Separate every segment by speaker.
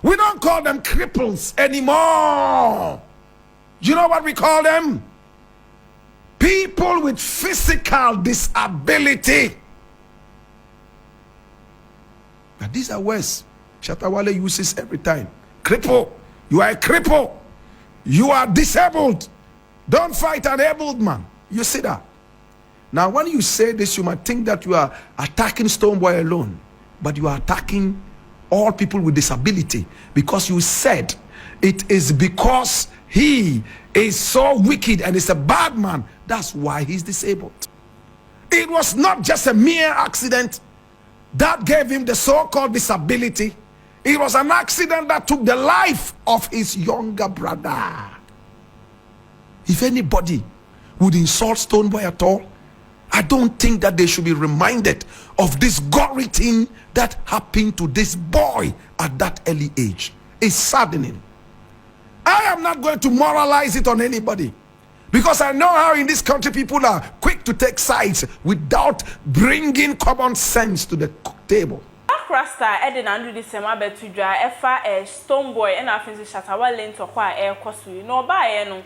Speaker 1: We don't call them cripples anymore. You know what we call them? People with physical disability. But these are words Shatta Wale uses every time. Cripple. You are a cripple. You are disabled. Don't fight an abled man. You see that? Now, when you say this, you might think that you are attacking Stonebwoy alone, but you are attacking all people with disability, because you said it is because he is so wicked and is a bad man. That's why he's disabled. It was not just a mere accident that gave him the so-called disability. It was an accident that took the life of his younger brother. If anybody would insult Stonebwoy at all, I don't think that they should be reminded of this gory thing that happened to this boy at that early age. It's saddening. I am not going to moralize it on anybody, because I know how in this country people are quick to take sides without bringing common sense to the table.
Speaker 2: Blakk Rasta Eden and do same betu dra efa Stonebwoy and afin Shatta Wale to kwa kosu no ba no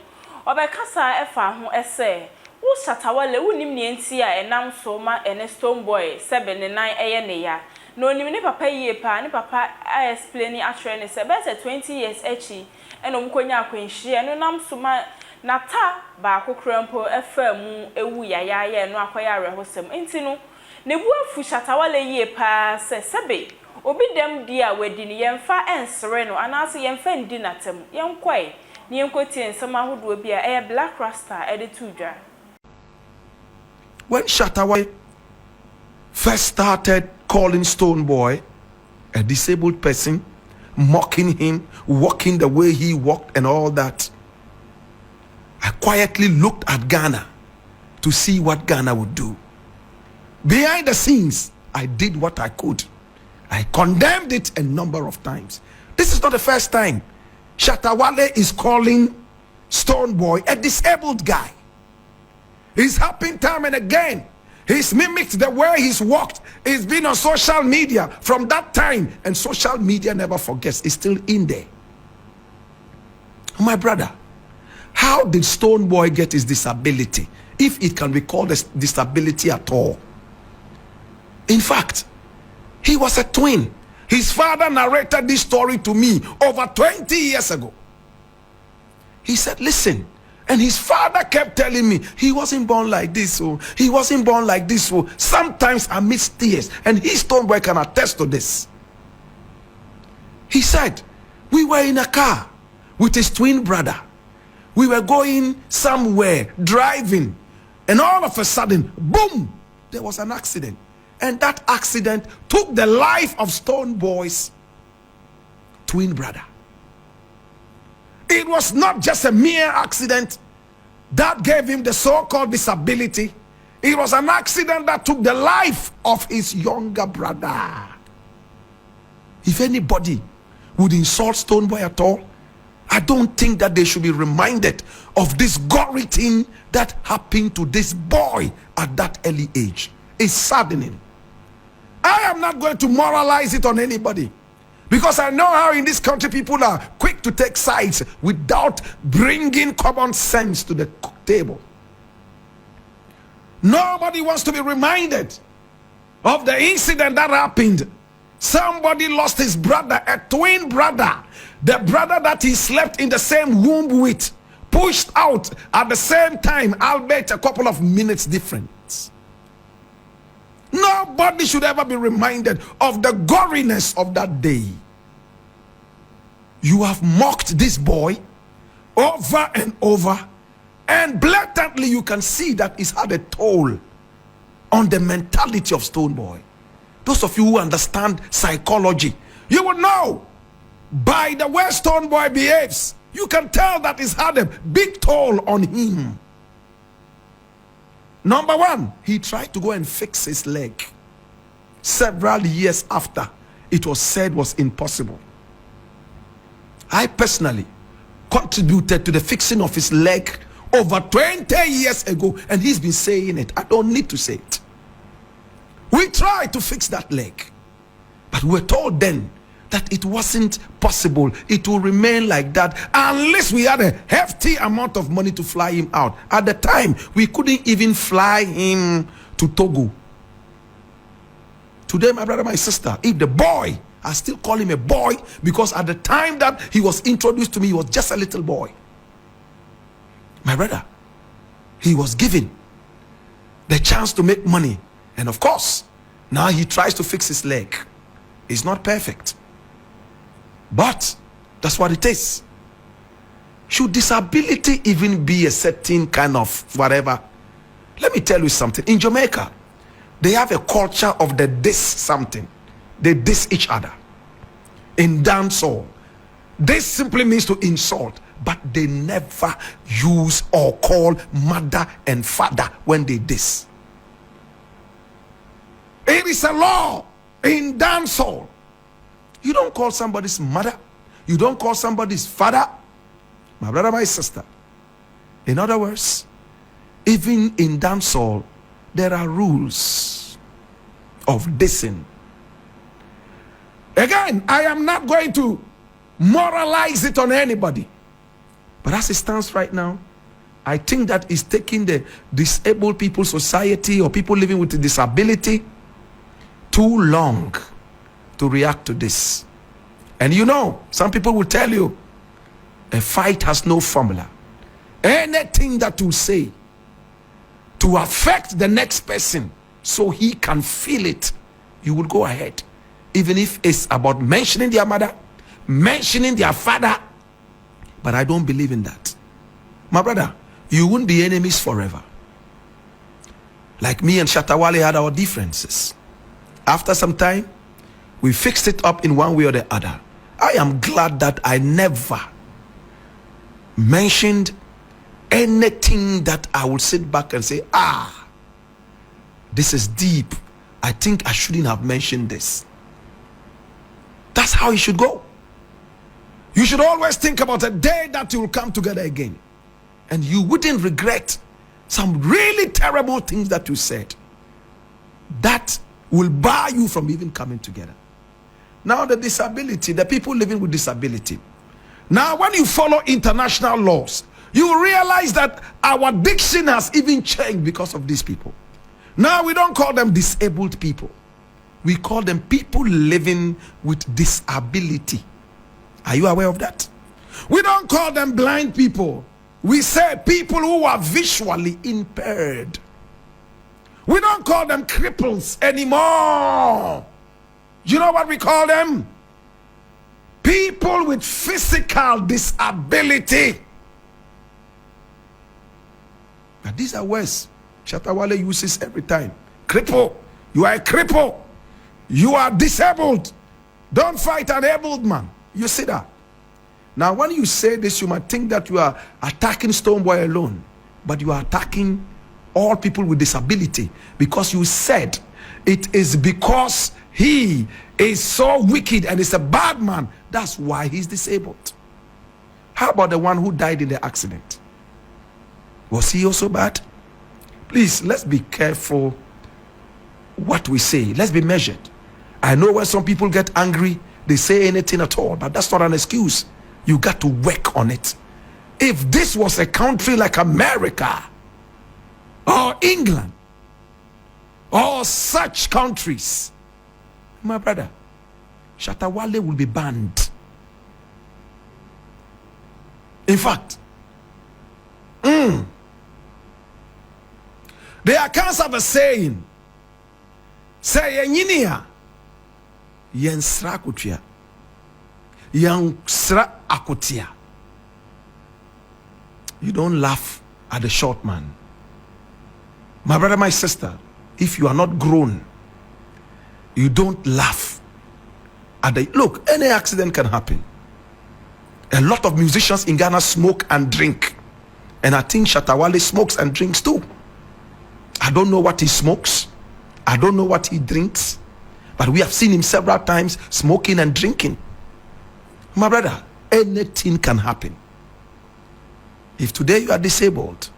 Speaker 2: obekasa efa ho ese wo Shatta Wale wonim ne enti a enam so ma ene Stonebwoy 79 eye ne ya no onim ne papa yie pa ne papa explain atre ne se be 20 years echi eno mkonya akwanhie no nam so ma nata ba akokrampo efa mu ewu yaya no akoya rehosem enti no ne bu afu Shatta Wale yie pa se sebe obi dem dia wedi ne yemfa ensere no anase yemfa ndi natem yenkoi ne yenkoti ensema hodo bia Blakk Rasta editu dwa.
Speaker 1: When Shatta Wale first started calling Stonebwoy a disabled person, mocking him, walking the way he walked and all that, I quietly looked at Ghana to see what Ghana would do. Behind the scenes, I did what I could. I condemned it a number of times. This is not the first time Shatta Wale is calling Stonebwoy a disabled guy. It's happened time and again. He's mimicked the way he's walked. He's been on social media from that time, and social media never forgets. It's still in there. My brother, how did Stonebwoy get his disability, if it can be called a disability at all? In fact, he was a twin. His father narrated this story to me over 20 years ago. He said, listen, and his father kept telling me, he wasn't born like this, oh, he wasn't born like this. Oh. Sometimes amidst tears, and his Stonebwoy can attest to this. He said, we were in a car with his twin brother. We were going somewhere, driving, and all of a sudden, boom, there was an accident. And that accident took the life of Stonebwoy's twin brother. It was not just a mere accident that gave him the so-called disability. It was an accident that took the life of his younger brother. If anybody would insult Stonebwoy at all, I don't think that they should be reminded of this gory thing that happened to this boy at that early age. It's saddening. I am not going to moralize it on anybody, because I know how in this country people are quick to take sides without bringing common sense to the table. Nobody wants to be reminded of the incident that happened. Somebody lost his brother, a twin brother, the brother that he slept in the same womb with, pushed out at the same time, albeit a couple of minutes difference. Nobody should ever be reminded of the goriness of that day. You have mocked this boy over and over, and blatantly you can see that it's had a toll on the mentality of Stonebwoy. Those of you who understand psychology, you will know by the way Stonebwoy behaves, you can tell that it's had a big toll on him. Number one, he tried to go and fix his leg several years after it was said was impossible. I personally contributed to the fixing of his leg over 20 years ago, and he's been saying it. I don't need to say it. We tried to fix that leg, but we were told then that it wasn't possible. It will remain like that unless we had a hefty amount of money to fly him out. At the time, we couldn't even fly him to Togo. Today, my brother, my sister, if the boy, I still call him a boy, because at the time that he was introduced to me, he was just a little boy. My brother, he was given the chance to make money. And of course, now he tries to fix his leg. It's not perfect, but that's what it is. Should disability even be a certain kind of whatever? Let me tell you something. In Jamaica, they have a culture of the diss something. They diss each other. In dancehall, this simply means to insult, but they never use or call mother and father when they diss. It is a law in dancehall. You don't call somebody's mother. You don't call somebody's father. My brother, my sister. In other words, even in dancehall, there are rules of dissing. Again, I am not going to moralize it on anybody. But as it stands right now, I think that is taking the disabled people society or people living with a disability too long to react to this. And you know, some people will tell you a fight has no formula. Anything that you say to affect the next person so he can feel it, you will go ahead. Even if it's about mentioning their mother, mentioning their father. But I don't believe in that. My brother, you won't be enemies forever. Like me and Shatta Wale had our differences. After some time, we fixed it up in one way or the other. I am glad that I never mentioned anything that I would sit back and say, this is deep. I think I shouldn't have mentioned this. That's how it should go. You should always think about a day that you will come together again. And you wouldn't regret some really terrible things that you said. That will bar you from even coming together. Now the disability, the people living with disability. Now when you follow international laws, you realize that our diction has even changed because of these people. Now we don't call them disabled people. We call them people living with disability. Are you aware of that? We don't call them blind people. We say people who are visually impaired. We don't call them cripples anymore. You know what we call them? People with physical disability. But these are words Shatta Wale uses every time. Cripple. You are a cripple. You are disabled. Don't fight an abled man. You see that? Now, when you say this, you might think that you are attacking Stonebwoy alone, but you are attacking all people with disability, because you said it is because he is so wicked and is a bad man. That's why he's disabled. How about the one who died in the accident? Was he also bad? Please, let's be careful what we say. Let's be measured. I know when some people get angry, they say anything at all, but that's not an excuse. You got to work on it. If this was a country like America or England or such countries, my brother, Shatta Wale will be banned. In fact, the accounts have a saying, say yenyinia yensra kutia yansra akotia. You don't laugh at the short man. My brother, my sister, if you are not grown, you don't laugh at the look. Any accident can happen. A lot of musicians in Ghana smoke and drink, and I think Shatta Wale smokes and drinks too. I don't know what he smokes, I don't know what he drinks, but we have seen him several times smoking and drinking. My brother, anything can happen. If today you are disabled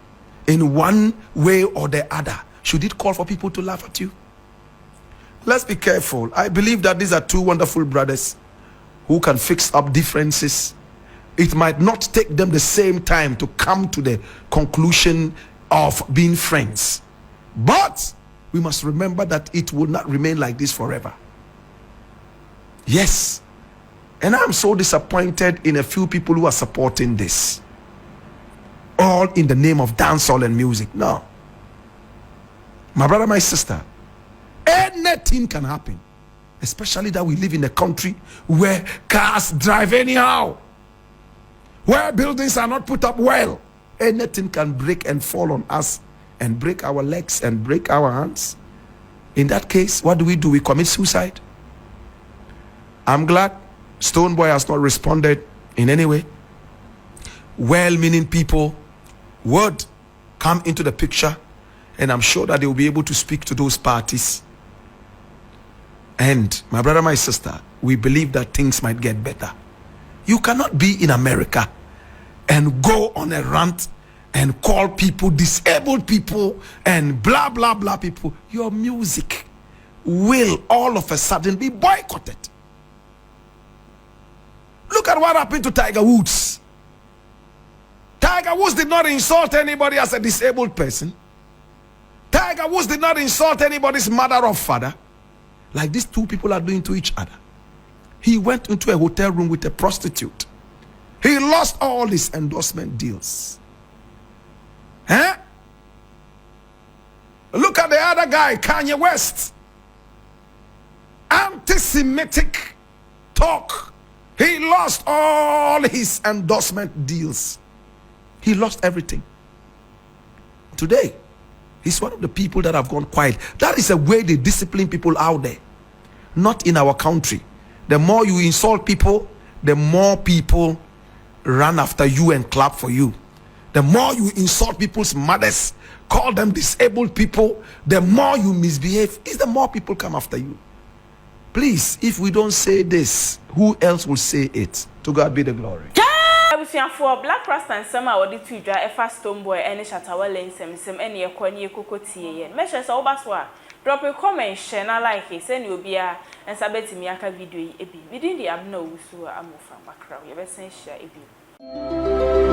Speaker 1: in one way or the other, should it call for people to laugh at you? Let's be careful. I believe that these are two wonderful brothers who can fix up differences. It might not take them the same time to come to the conclusion of being friends. But we must remember that it will not remain like this forever. Yes. And I'm so disappointed in a few people who are supporting this. All in the name of dancehall and music. No. My brother, my sister, anything can happen. Especially that we live in a country where cars drive anyhow. Where buildings are not put up well. Anything can break and fall on us and break our legs and break our hands. In that case, what do? We commit suicide. I'm glad Stonebwoy has not responded in any way. Well-meaning people would come into the picture, and I'm sure that they will be able to speak to those parties. And my brother, my sister, we believe that things might get better. You cannot be in America and go on a rant and call people disabled people and blah, blah, blah people. Your music will all of a sudden be boycotted. Look at what happened to Tiger Woods. Tiger Woods did not insult anybody as a disabled person. Tiger Woods did not insult anybody's mother or father like these two people are doing to each other. He went into a hotel room with a prostitute. He lost all his endorsement deals. Huh? Look at the other guy, Kanye West. Anti-Semitic talk. He lost all his endorsement deals. He lost everything. Today, he's one of the people that have gone quiet. That is a way they discipline people out there. Not in our country. The more you insult people, the more people run after you and clap for you. The more you insult people's mothers, call them disabled people, the more you misbehave, is the more people come after you. Please, if we don't say this, who else will say it? To God be the glory.
Speaker 2: For Blakk Rasta and some our to dry a fast Stonebwoy and Shatta Wale some any a corny cocoa tea. Measures all baswa. Drop a comment, share, I like it, send you beer and sabeti miaka video. Within the abno, so I'm from Macron. You ever say share a bit.